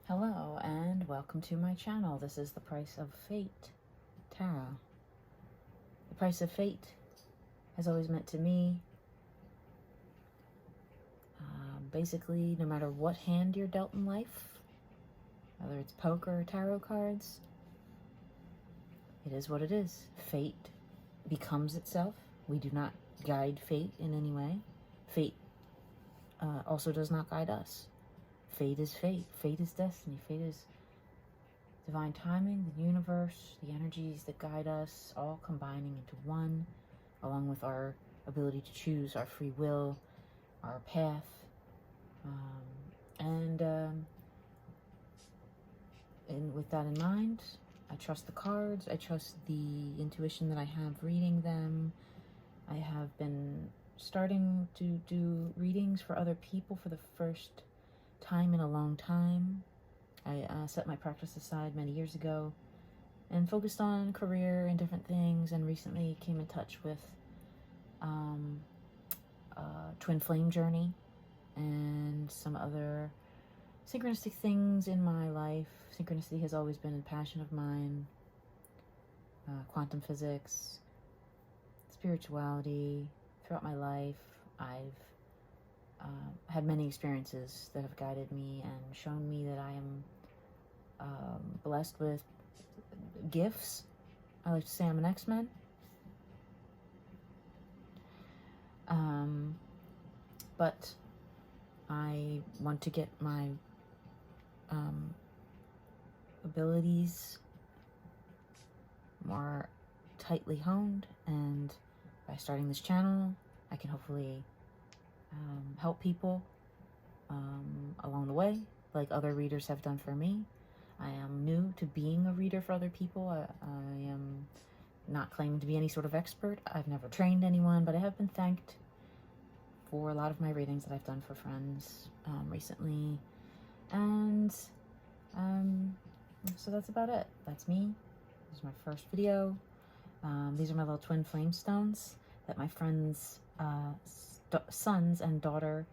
Hello and welcome to my channel. This is The Price of Fate Tarot. The price of fate has always meant to me, basically, no matter what hand you're dealt in life, whether it's poker or tarot cards, it is what it is. Fate becomes itself. We do not guide fate in any way. Fate also does not guide us. Fate is fate. Fate is destiny. Fate is divine timing, the universe, the energies that guide us, all combining into one, along with our ability to choose, our free will, our path. And with that in mind, I trust the cards. I trust the intuition that I have reading them. I have been starting to do readings for other people for the first time in a long time. I set my practice aside many years ago and focused on career and different things, and recently came in touch with twin flame journey and some other synchronistic things in my life. Synchronicity has always been a passion of mine. Quantum physics, spirituality. Throughout my life, I've had many experiences that have guided me and shown me that I am blessed with gifts. I like to say I'm an X-Men. But I want to get my abilities more tightly honed, and by starting this channel, I can hopefully help people along the way, like other readers have done for me. I am new to being a reader for other people. I am not claiming to be any sort of expert. I've never trained anyone, but I have been thanked for a lot of my readings that I've done for friends recently. And so that's about it. That's me. This is my first video. These are my little twin flame stones that my friend's sons and daughter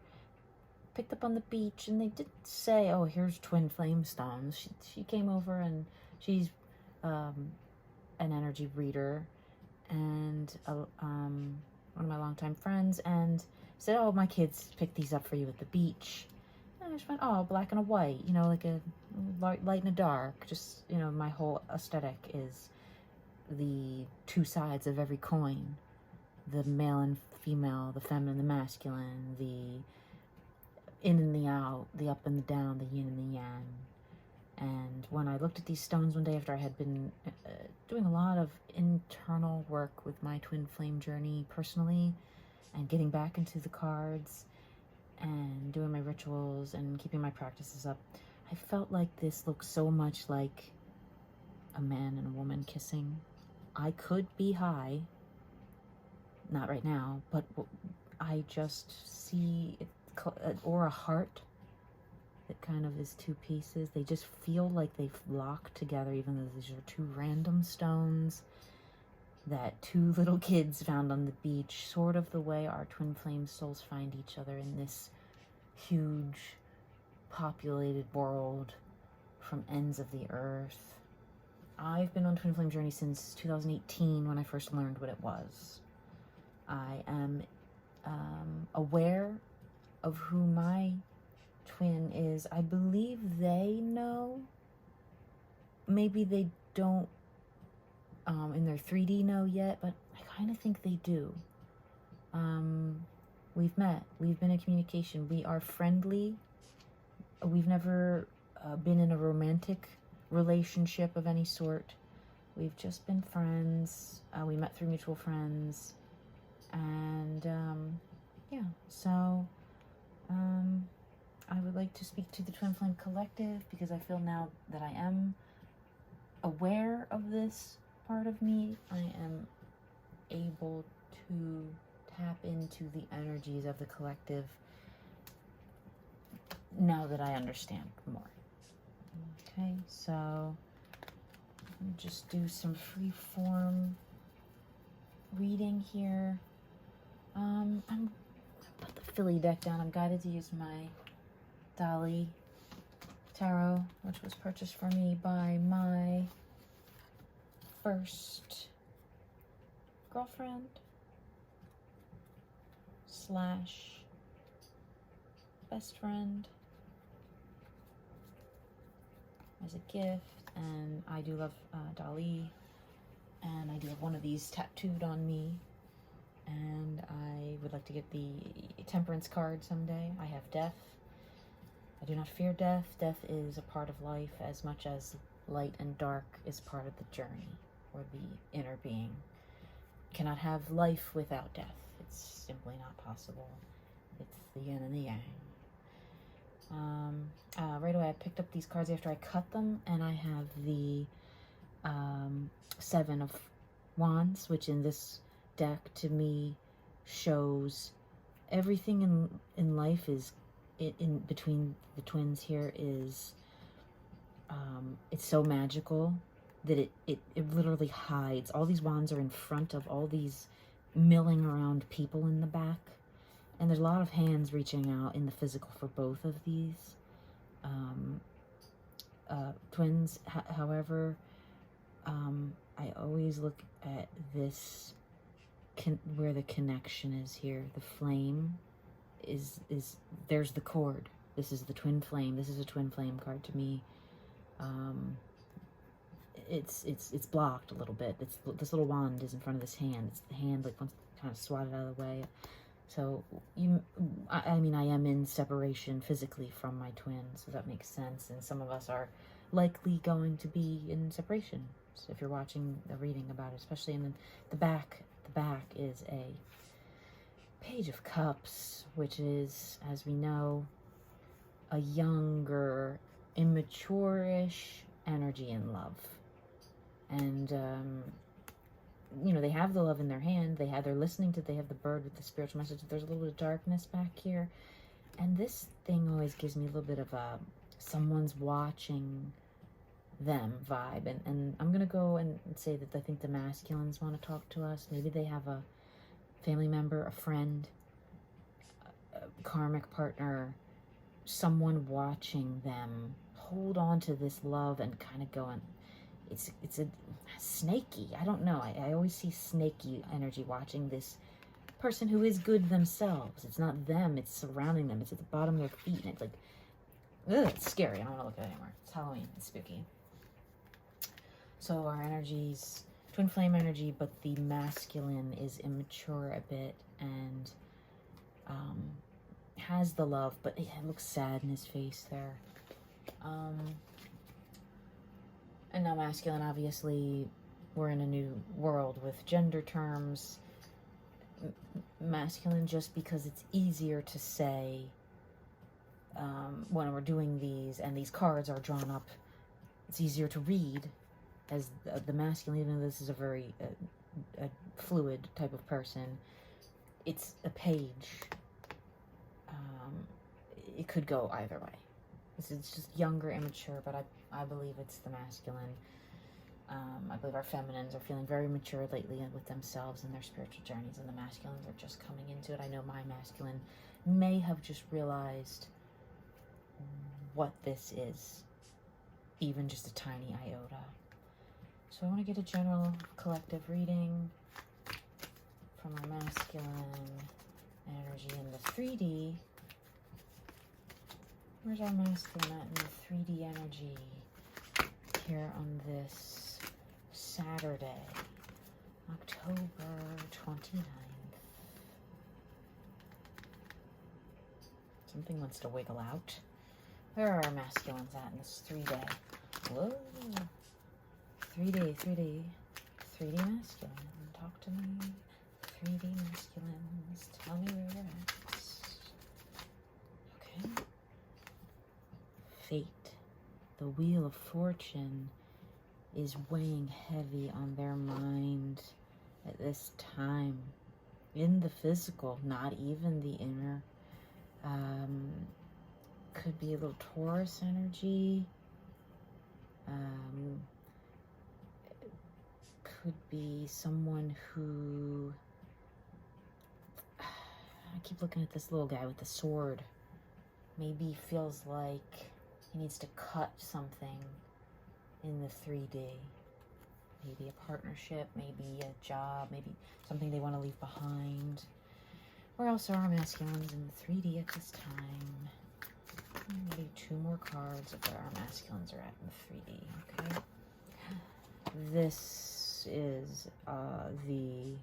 picked up on the beach, and they didn't say, oh, here's twin flame stones. She came over, and she's an energy reader and one of my longtime friends, and said, oh, my kids picked these up for you at the beach. And I just went, oh, black and a white, you know, like a light and a dark. Just, you know, my whole aesthetic is the two sides of every coin. The male and female, the feminine, the masculine, the in and the out, the up and the down, the yin and the yang. And when I looked at these stones one day after I had been doing a lot of internal work with my twin flame journey personally, and getting back into the cards and doing my rituals and keeping my practices up, I felt like this looked so much like a man and a woman kissing. I could be high, not right now, but I just see it, or a heart that kind of is two pieces. They just feel like they've locked together, even though these are two random stones that two little kids found on the beach, sort of the way our twin flame souls find each other in this huge populated world from ends of the earth. I've been on twin flame journey since 2018 when I first learned what it was. I am aware of who my twin is. I believe they know. Maybe they don't in their 3D know yet, but I kind of think they do. We've met. We've been in communication. We are friendly. We've never been in a romantic relationship of any sort. We've just been friends. We met through mutual friends. And yeah, so I would like to speak to the Twin Flame Collective, because I feel now that I am aware of this part of me, I am able to tap into the energies of the collective now that I understand more. Okay, so just do some free form reading here. I'm put the Philly deck down. I'm guided to use my Dolly tarot, which was purchased for me by my first girlfriend slash best friend as a gift. And I do love Dali, and I do have one of these tattooed on me, and I would like to get the temperance card someday. I have death. I do not fear death. Death is a part of life as much as light and dark is part of the journey, or the inner being. Cannot have life without death. It's simply not possible. It's the yin and the yang. Right away I picked up these cards after I cut them, and I have the Seven of Wands, which in this deck to me shows everything in life is in between the twins here is it's so magical that it literally hides. All these wands are in front of all these milling around people in the back, and there's a lot of hands reaching out in the physical for both of these twins. However, I always look at this where the connection is here. The flame is there's the cord. This is the twin flame. This is a twin flame card to me. It's blocked a little bit. This little wand is in front of this hand. It's the hand like wants to kind of swat it out of the way. So I mean, I am in separation physically from my twin, so that makes sense. And some of us are likely going to be in separation. So if you're watching the reading about it, especially in the back is a Page of Cups, which is, as we know, a younger, immature-ish energy in love. And you know, they have the love in their hand. They're listening to. They have the bird with the spiritual message. There's a little bit of darkness back here, and this thing always gives me a little bit of a someone's watching them vibe. And I'm gonna go and say that I think the masculines want to talk to us. Maybe they have a family member, a friend, a karmic partner, someone watching them hold on to this love and kind of going. It's a snaky, I don't know, I always see snaky energy watching this person who is good themselves. It's not them, it's surrounding them, it's at the bottom of their feet, and it's like, ugh, it's scary. I don't want to look at it anymore. It's Halloween, it's spooky. So our energies, twin flame energy, but the masculine is immature a bit and has the love, but it looks sad in his face there. And now masculine, obviously, we're in a new world with gender terms. Masculine, just because it's easier to say when we're doing these, and these cards are drawn up, it's easier to read as the masculine, even though this is a very a fluid type of person. It's a page. It could go either way. It's just younger, immature, but I believe it's the masculine. I believe our feminines are feeling very mature lately with themselves and their spiritual journeys, and the masculines are just coming into it. I know my masculine may have just realized what this is, even just a tiny iota. So I want to get a general collective reading from our masculine energy in the 3D. Where's our masculine at in the 3D energy here on this Saturday, October 29th? Something wants to wiggle out. Where are our masculines at in this 3D? Whoa. 3D masculine. Talk to me. 3D masculines. Tell me where you're at. Okay. Fate. The Wheel of Fortune is weighing heavy on their mind at this time. In the physical, not even the inner. Could be a little Taurus energy. Could be someone who... I keep looking at this little guy with the sword. Maybe feels like He needs to cut something in the 3D. Maybe a partnership, maybe a job, maybe something they want to leave behind. Where else are our masculines in the 3D at this time? Maybe 2 more cards of where our masculines are at in the 3D, okay? This is the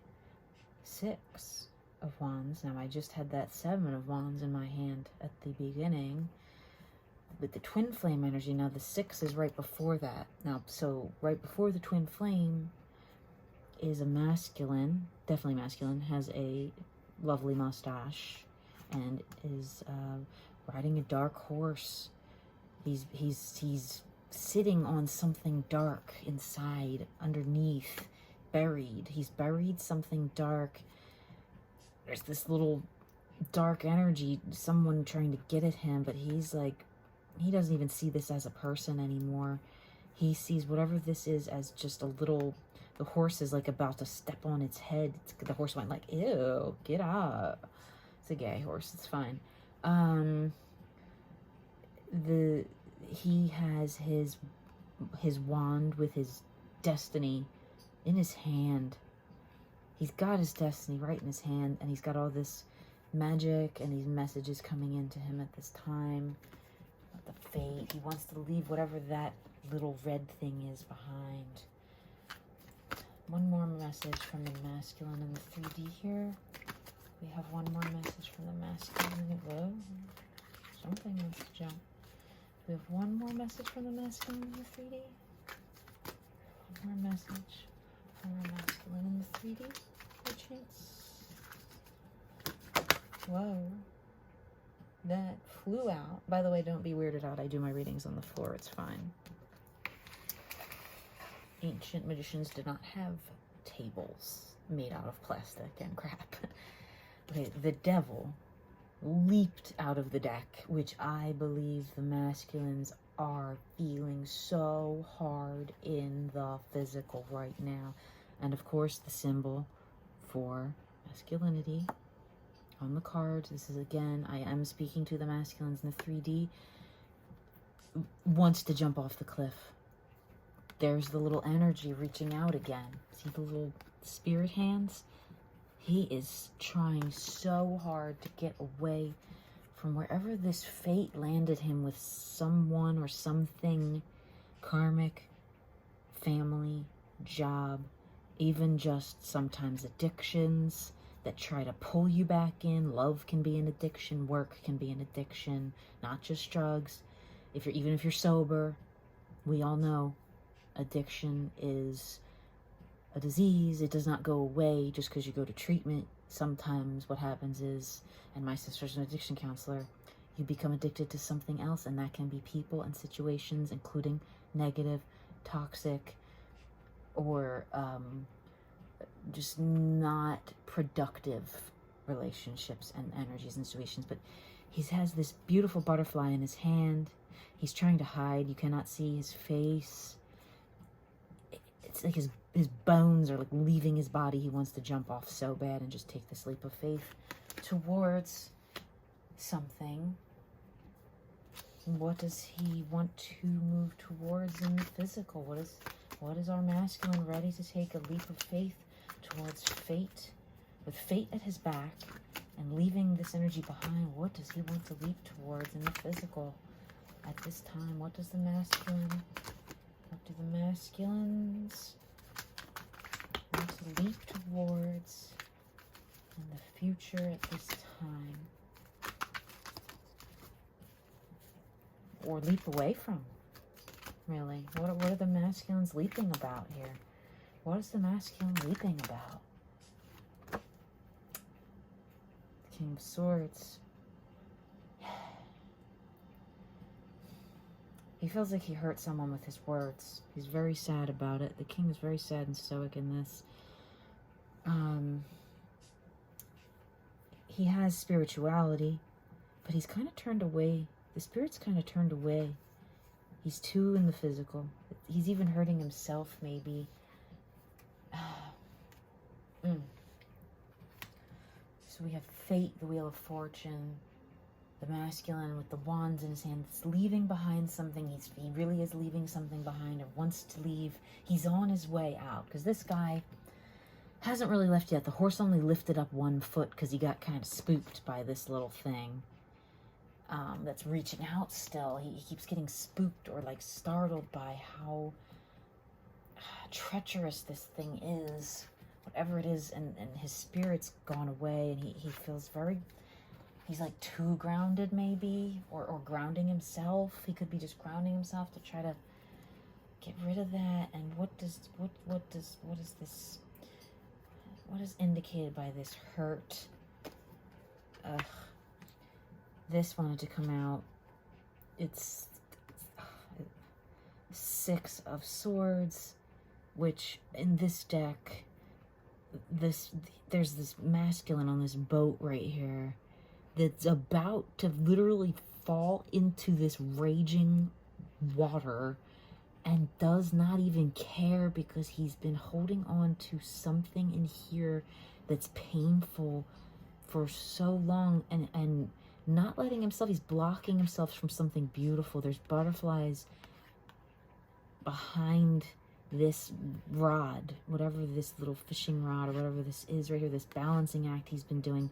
6 of Wands. Now, I just had that 7 of Wands in my hand at the beginning with the twin flame energy. Now, the 6 is right before that. Now, so right before the twin flame is a masculine, definitely masculine, has a lovely mustache and is riding a dark horse. He's sitting on something dark inside, underneath, buried. He's buried something dark. There's this little dark energy, someone trying to get at him, but he's like, he doesn't even see this as a person anymore. He sees whatever this is as just a little, the horse is like about to step on its head. The horse went like, ew, get up. It's a gay horse, it's fine. He has his wand with his destiny in his hand. He's got his destiny right in his hand, and he's got all this magic and these messages coming into him at this time. The fate. He wants to leave whatever that little red thing is behind. One more message from the masculine in the 3D here. We have one more message from the masculine. Whoa. Something wants to jump. We have one more message from the masculine in the 3D. One more message from the masculine in the 3D. By chance. Whoa. That flew out. By the way, don't be weirded out. I do my readings on the floor. It's fine. Ancient magicians did not have tables made out of plastic and crap. Okay, the devil leaped out of the deck, which I believe the masculines are feeling so hard in the physical right now. And of course, the symbol for masculinity on the cards. This is, again, I am speaking to the masculines in the 3D. Wants to jump off the cliff. There's the little energy reaching out again. See the little spirit hands? He is trying so hard to get away from wherever this fate landed him with someone or something. Karmic, family, job, even just sometimes addictions that try to pull you back in. Love can be an addiction. Work can be an addiction. Not just drugs. Even if you're sober, we all know addiction is a disease. It does not go away just because you go to treatment. Sometimes what happens is, and my sister's an addiction counselor, you become addicted to something else, and that can be people and situations, including negative, toxic, or just not productive relationships and energies and situations. But he has this beautiful butterfly in his hand. He's trying to hide. You cannot see his face. It's like his bones are like leaving his body. He wants to jump off so bad and just take this leap of faith towards something. What does he want to move towards in the physical? What is our masculine ready to take a leap of faith towards fate? With fate at his back and leaving this energy behind, what does he want to leap towards in the physical at this time? What does the masculine, what do the masculines want to leap towards in the future at this time? Or leap away from, really? What are the masculines leaping about here? What is the masculine leaping about? King of Swords. He feels like he hurt someone with his words. He's very sad about it. The king is very sad and stoic in this. He has spirituality, but he's kind of turned away. The spirit's kind of turned away. He's too in the physical. He's even hurting himself, maybe. So we have fate, the wheel of fortune, the masculine with the wands in his hand, that's leaving behind something. He really is leaving something behind, or wants to leave. He's on his way out, because this guy hasn't really left yet. The horse only lifted up 1 foot because he got kind of spooked by this little thing that's reaching out still. He keeps getting spooked or like startled by how treacherous this thing is, whatever it is, and his spirit's gone away, and he feels very, he's like too grounded maybe, or grounding himself. He could be just grounding himself to try to get rid of that. And what is this, what is indicated by this hurt? Ugh. This wanted to come out. It's 6 of Swords, which in this deck, there's this masculine on this boat right here that's about to literally fall into this raging water and does not even care, because he's been holding on to something in here that's painful for so long, and not letting himself, he's blocking himself from something beautiful. There's butterflies behind this rod, whatever this little fishing rod or whatever this is right here, this balancing act he's been doing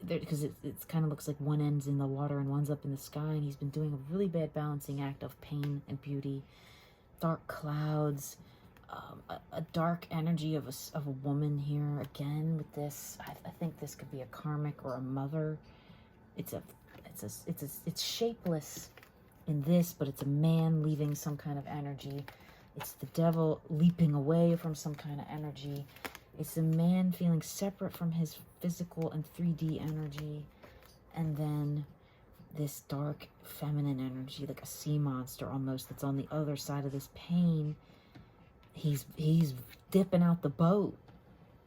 there, because it kind of looks like one end's in the water and one's up in the sky, and he's been doing a really bad balancing act of pain and beauty. Dark clouds, a dark energy of a woman here again with this. I think this could be a karmic or a mother. It's shapeless in this, but it's a man leaving some kind of energy. It's the devil leaping away from some kind of energy. It's a man feeling separate from his physical and 3D energy. And then this dark feminine energy, like a sea monster almost, that's on the other side of this pain. He's dipping out the boat.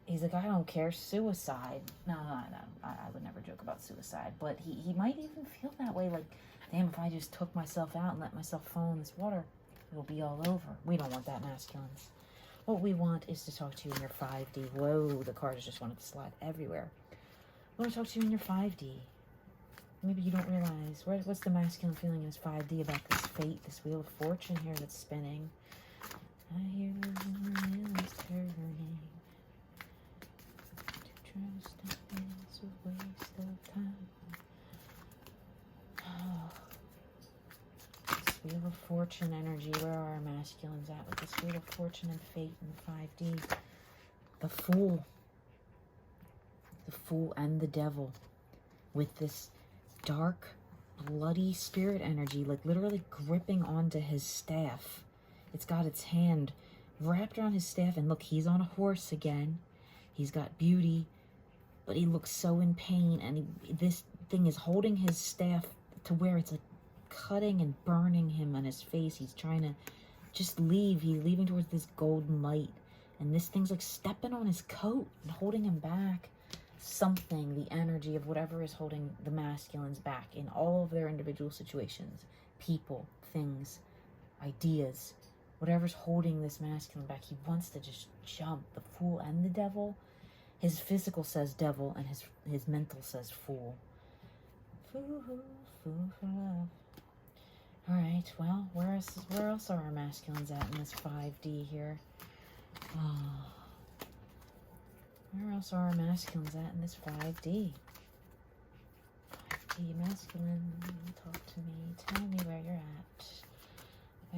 He's like, I don't care, suicide. No, I would never joke about suicide. But he might even feel that way, like, damn, if I just took myself out and let myself fall in this water, it'll be all over. We don't want that, masculines. What we want is to talk to you in your 5D. Whoa, the cards just wanted to slide everywhere. I want to talk to you in your 5D. Maybe you don't realize, what's the masculine feeling in his 5D about this fate, this wheel of fortune here that's spinning. I hear the wheels turning. To trust is a waste of time. Oh. This wheel of fortune energy, where are our masculines at with this wheel of fortune and fate in 5D? The Fool. The Fool and the Devil with this dark, bloody spirit energy, like literally gripping onto his staff. It's got its hand wrapped around his staff, and look, he's on a horse again. He's got beauty, but he looks so in pain, and this thing is holding his staff to where it's like cutting and burning him on his face. He's trying to just leave. He's leaving towards this golden light, and this thing's like stepping on his coat and holding him back. Something, the energy of whatever is holding the masculines back in all of their individual situations, people, things, ideas, whatever's holding this masculine back, he wants to just jump. The Fool and the Devil. His physical says devil, and his mental says fool. Fool for love. Alright, well, where else are our masculines at in this 5D here? Where else are our masculines at in this 5D? 5D masculine, talk to me, tell me where you're at.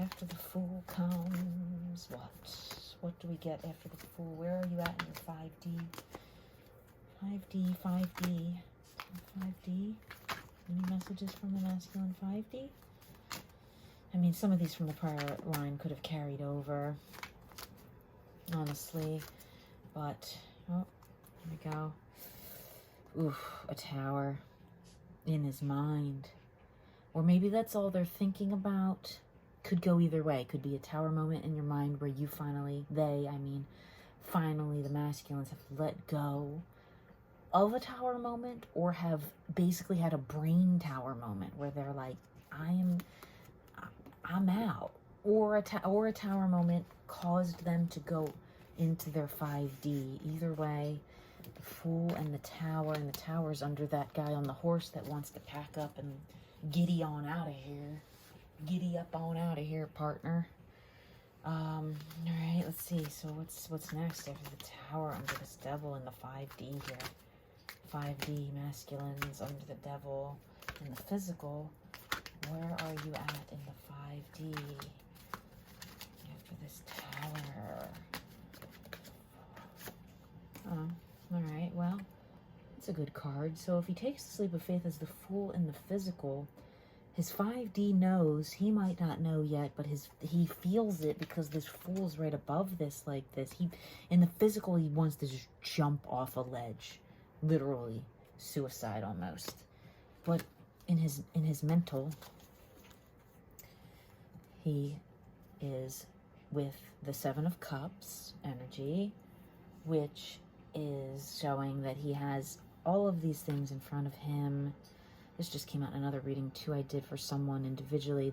After the Fool comes what? What do we get after the Fool? Where are you at in your 5D? 5D. Any messages from the masculine 5D? I mean, some of these from the prior line could have carried over, honestly, but, oh, here we go. Oof, a tower in his mind. Or maybe that's all they're thinking about. Could go either way. Could be a tower moment in your mind where you finally, finally the masculines have let go of a tower moment, or have basically had a brain tower moment where they're like, I'm out. Or a tower moment caused them to go into their 5D. Either way, The Fool and the Tower. And the Tower's under that guy on the horse that wants to pack up and giddy on out of here. Giddy up on out of here, partner. Alright, let's see. So what's next after the Tower under this Devil in the 5D here? 5D masculines under the Devil in the physical. Where are you at in the 5D after this Tower? Oh, alright, well, it's a good card. So if he takes the Sleep of Faith as the Fool in the physical, his 5D knows, he might not know yet, but he feels it because this Fool's right above this like this. In the physical, he wants to just jump off a ledge. Literally, suicide almost. But in his mental, he is with the Seven of Cups energy, which is showing that he has all of these things in front of him. This just came out in another reading too I did for someone individually.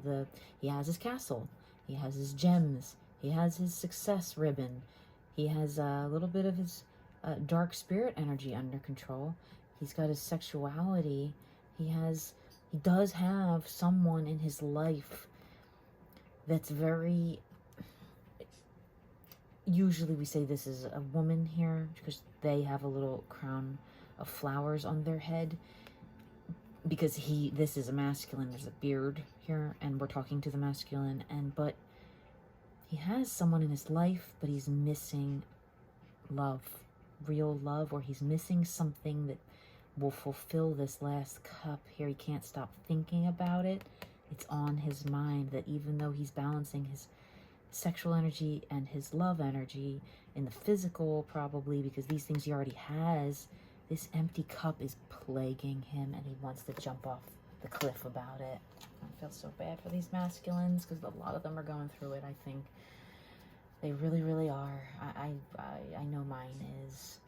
He has his castle, he has his gems, he has his success ribbon, he has a little bit of his dark spirit energy under control. He's got his sexuality. He does have someone in his life that's very, usually we say this is a woman here because they have a little crown of flowers on their head, because this is a masculine. There's a beard here and we're talking to the masculine, but he has someone in his life, but he's missing love, real love, or he's missing something that will fulfill this last cup here. He can't stop thinking about it. It's on his mind that even though he's balancing his sexual energy and his love energy in the physical, probably because these things he already has, this empty cup is plaguing him and he wants to jump off the cliff about it. I feel so bad for these masculines because a lot of them are going through it, I think. They really, really are. I know mine is.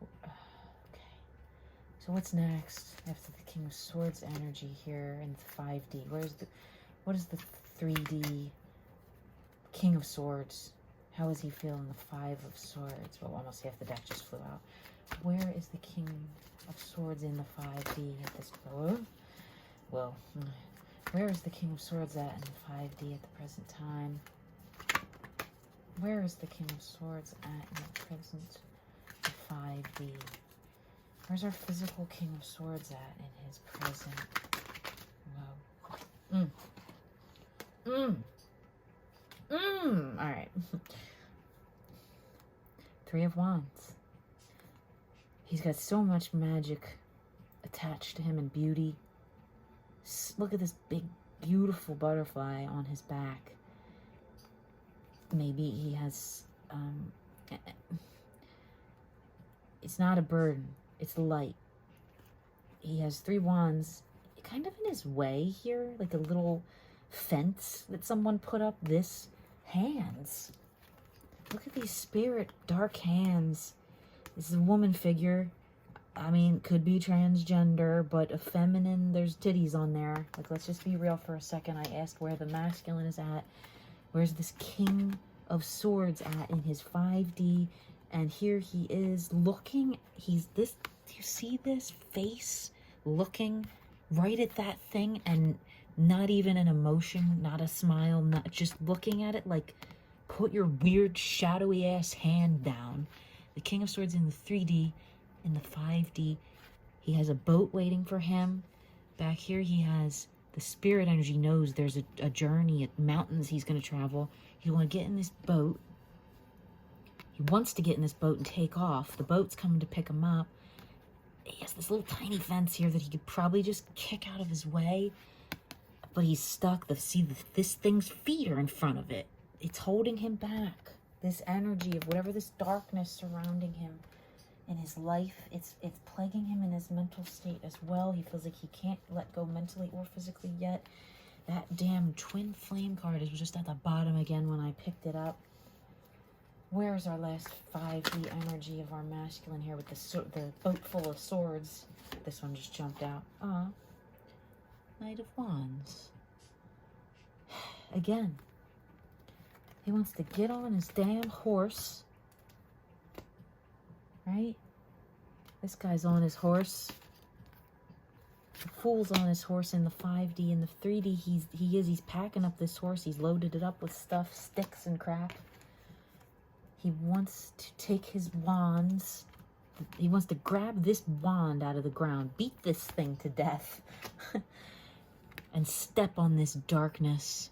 Okay. So what's next after the King of Swords energy here in the 5D? What is the 3D King of Swords? How is he feeling the 5 of Swords? Well, almost half the deck just flew out. Where is the King of Swords in the 5D at this point? Well, where is the King of Swords at in the 5D at the present time? Where is the King of Swords at in the present 5D? Where's our physical King of Swords at in his present? Whoa. All right. 3 of Wands. He's got so much magic attached to him and beauty. Look at this big, beautiful butterfly on his back. Maybe he has, it's not a burden, it's light. He has 3 wands, kind of in his way here, like a little fence that someone put up. This hands. Look at these spirit dark hands. This is a woman figure. I mean, could be transgender, but a feminine, there's titties on there. Like, let's just be real for a second. I asked where the masculine is at. Where's this King of Swords at in his 5D? And here he is looking. He's this, do you see this face looking right at that thing and not even an emotion, not a smile, not just looking at it like, put your weird shadowy ass hand down. The King of Swords in the 3D, in the 5D, he has a boat waiting for him. Back here he has the spirit energy, knows there's a journey, at mountains he's going to travel. He's going to get in this boat. He wants to get in this boat and take off. The boat's coming to pick him up. He has this little tiny fence here that he could probably just kick out of his way. But he's stuck. This thing's feet are in front of it. It's holding him back. This energy of whatever this darkness surrounding him in his life, it's plaguing him in his mental state as well. He feels like he can't let go mentally or physically yet. That damn twin flame card is just at the bottom again when I picked it up. Where's our last 5D energy of our masculine here with the boat full of swords? This one just jumped out. Knight of Wands. Again, he wants to get on his damn horse right? This guy's on his horse. The Fool's on his horse in the 5D. In the 3D, he's packing up this horse. He's loaded it up with stuff, sticks and crap. He wants to take his wands. He wants to grab this wand out of the ground, beat this thing to death, and step on this darkness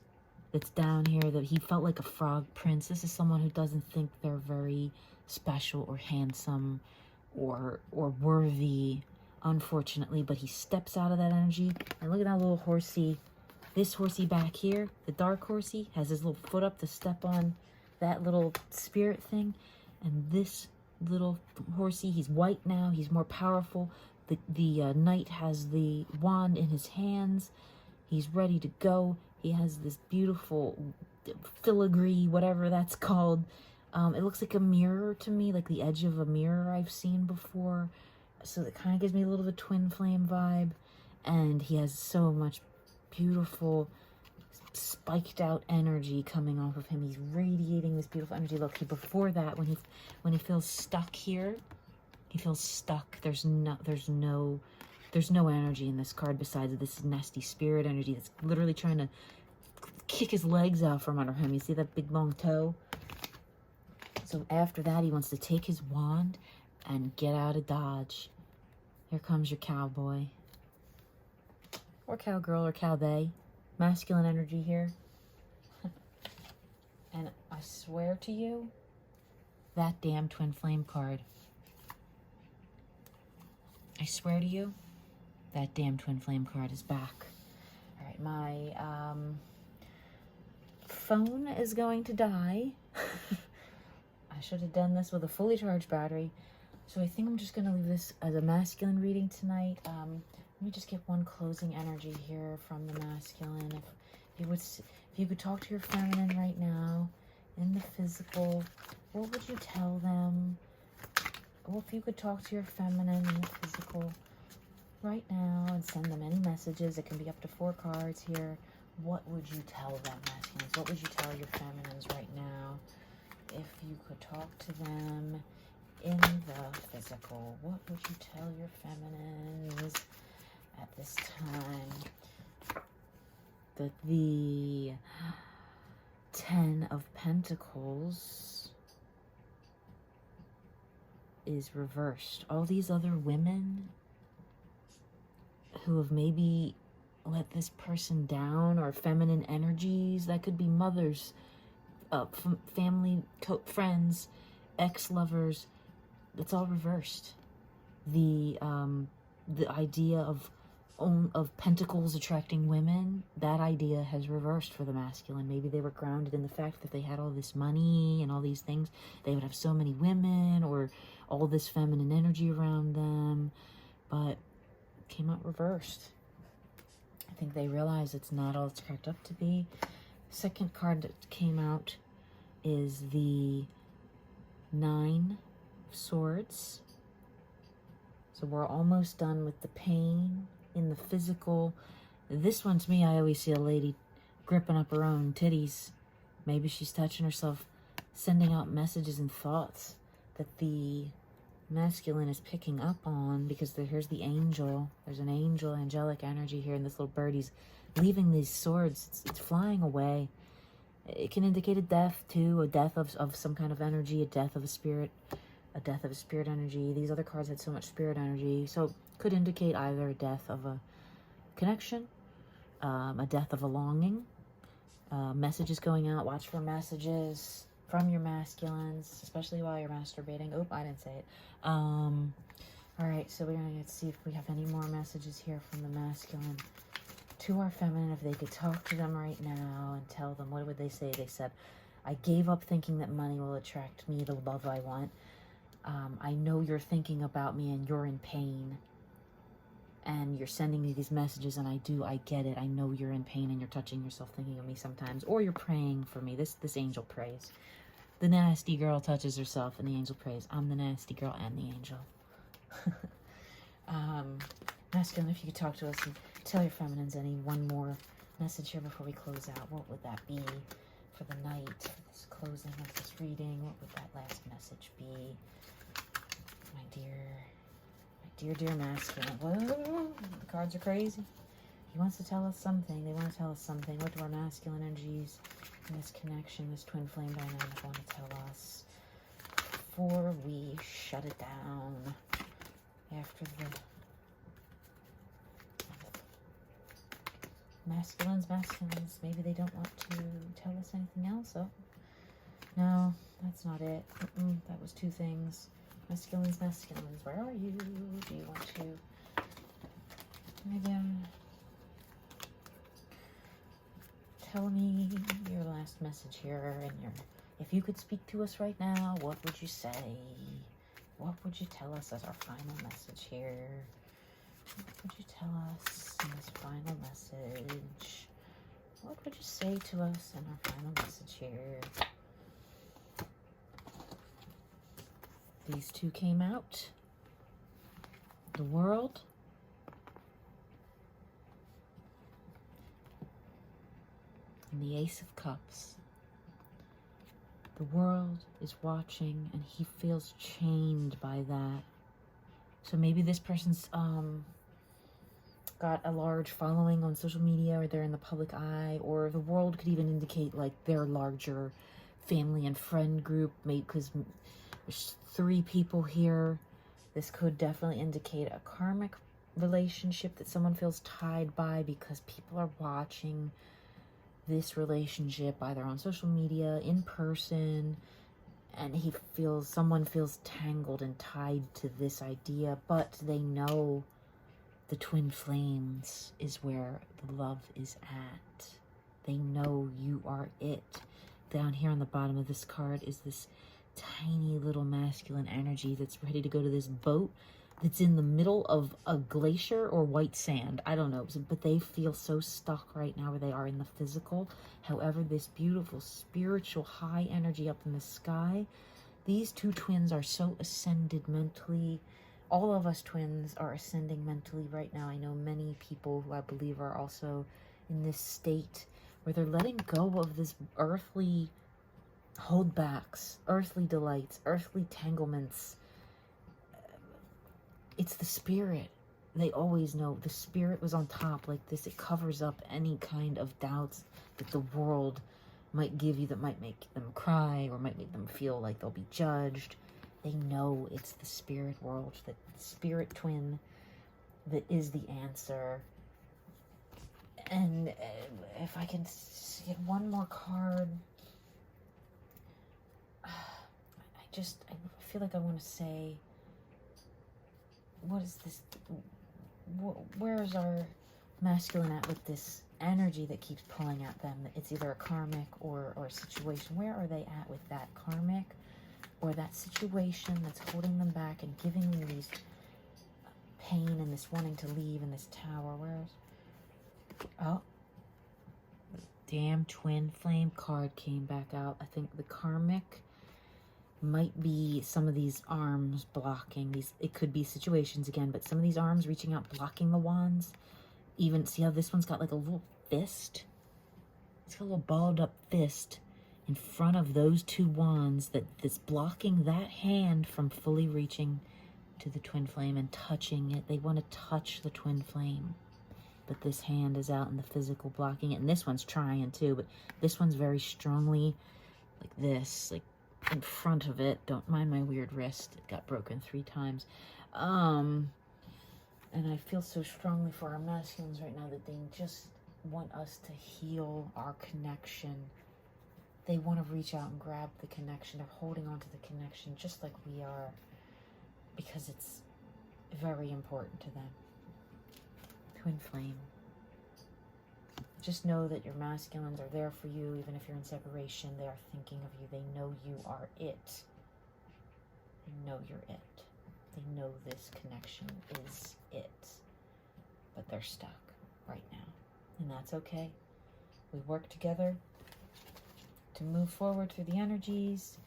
that's down here. That he felt like a frog prince. This is someone who doesn't think they're very special or handsome or worthy, unfortunately, but he steps out of that energy. And look at that little horsey. This horsey back here, the dark horsey, has his little foot up to step on that little spirit thing. And this little horsey, he's white now, he's more powerful. The knight has the wand in his hands. He's ready to go. He has this beautiful filigree, whatever that's called. It looks like a mirror to me, like the edge of a mirror I've seen before. So it kind of gives me a little of a twin flame vibe. And he has so much beautiful spiked out energy coming off of him. He's radiating this beautiful energy. Look, before that, when he feels stuck here, he feels stuck. There's no energy in this card besides this nasty spirit energy that's literally trying to kick his legs out from under him. You see that big long toe? So after that, he wants to take his wand and get out of Dodge. Here comes your cowboy. Or cowgirl or cowbay. Masculine energy here. And I swear to you, that damn twin flame card. I swear to you, that damn twin flame card is back. All right, my phone is going to die. I should have done this with a fully charged battery. So I think I'm just going to leave this as a masculine reading tonight. Let me just get one closing energy here from the masculine. If you could talk to your feminine right now, in the physical, what would you tell them? Well, if you could talk to your feminine in the physical right now and send them any messages, it can be up to 4 cards here. What would you tell them, masculines? What would you tell your feminines right now? If you could talk to them in the physical, what would you tell your feminines at this time? That the 10 of Pentacles is reversed. All these other women who have maybe let this person down, or feminine energies, that could be mothers, family, friends, ex-lovers, it's all reversed. The idea of pentacles attracting women, that idea has reversed for the masculine. Maybe they were grounded in the fact that they had all this money and all these things. They would have so many women or all this feminine energy around them, but it came out reversed. I think they realize it's not all it's cracked up to be. Second card that came out is the 9 of Swords. So we're almost done with the pain in the physical. This one, to me, I always see a lady gripping up her own titties. Maybe she's touching herself, sending out messages and thoughts that the masculine is picking up on, because here's the angel. There's an angel, angelic energy here, and this little birdie's leaving these swords. It's flying away. It can indicate a death, too, a death of some kind of energy, a death of a spirit energy. These other cards had so much spirit energy, so it could indicate either a death of a connection, a death of a longing, messages going out. Watch for messages from your masculines, especially while you're masturbating. Oh, I didn't say it. All right, so we're going to see if we have any more messages here from the masculine to our feminine. If they could talk to them right now and tell them, what would they say? They said, I gave up thinking that money will attract me the love I want. I know you're thinking about me and you're in pain. And you're sending me these messages, and I get it. I know you're in pain and you're touching yourself thinking of me sometimes. Or you're praying for me. This angel prays. The nasty girl touches herself and the angel prays. I'm the nasty girl and the angel. Masculine, if you could talk to us and tell your feminines any one more message here before we close out. What would that be for the night, for this closing of this reading? What would that last message be? dear masculine. Whoa, the cards are crazy. He wants to tell us something. They want to tell us something. What do our masculine energies and this connection, this twin flame dynamic want to tell us before we shut it down after the masculines, maybe they don't want to tell us anything else. Oh, no, that's not it. That was two things. Masculines, where are you? Do you want to maybe tell me your last message here, and if you could speak to us right now, what would you say? What would you tell us as our final message here? What would you tell us in this final message? What would you say to us in our final message here? These two came out. The World. And the Ace of Cups. The World is watching, and he feels chained by that. So maybe this person's got a large following on social media, or they're in the public eye, or the World could even indicate like their larger family and friend group, maybe because there's 3 people here. This could definitely indicate a karmic relationship that someone feels tied by, because people are watching this relationship either on social media, in person, and someone feels tangled and tied to this idea, but they know the twin flames is where the love is at. They know you are it. Down here on the bottom of this card is this tiny little masculine energy that's ready to go to this boat that's in the middle of a glacier or white sand. I don't know, but they feel so stuck right now where they are in the physical. However, this beautiful spiritual high energy up in the sky, these two twins are so ascended mentally. All of us twins are ascending mentally right now. I know many people who I believe are also in this state where they're letting go of this earthly holdbacks, earthly delights, earthly entanglements. It's the spirit. They always know the spirit was on top like this. It covers up any kind of doubts that the world might give you that might make them cry or might make them feel like they'll be judged. They know it's the spirit world, that spirit twin that is the answer. And if I can get one more card, I feel like I want to say, what is this? Where is our masculine at with this energy that keeps pulling at them? It's either a karmic or a situation. Where are they at with that karmic or that situation that's holding them back and giving them these pain and this wanting to leave in this tower? Oh, damn twin flame card came back out. I think the karmic might be some of these arms blocking these. It could be situations again, but some of these arms reaching out, blocking the wands. Even see how this one's got like a little fist? It's got a little balled up fist in front of those two wands that's blocking that hand from fully reaching to the twin flame and touching it. They want to touch the twin flame, but this hand is out in the physical blocking it. And this one's trying too, but this one's very strongly like this, like in front of it. Don't mind my weird wrist. It got broken 3 times. And I feel so strongly for our masculines right now that they just want us to heal our connection. They want to reach out and grab the connection. They're holding on to the connection just like we are, because it's very important to them. Twin flame. Just know that your masculines are there for you, even if you're in separation. They are thinking of you. They know you are it. They know you're it. They know this connection is it. But they're stuck right now. And that's okay. We work together to move forward through the energies.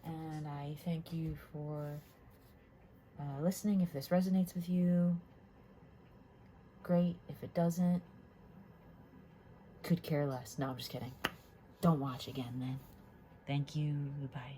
And I thank you for listening. If this resonates with you, great. If it doesn't, could care less. No, I'm just kidding. Don't watch again then. Thank you. Bye.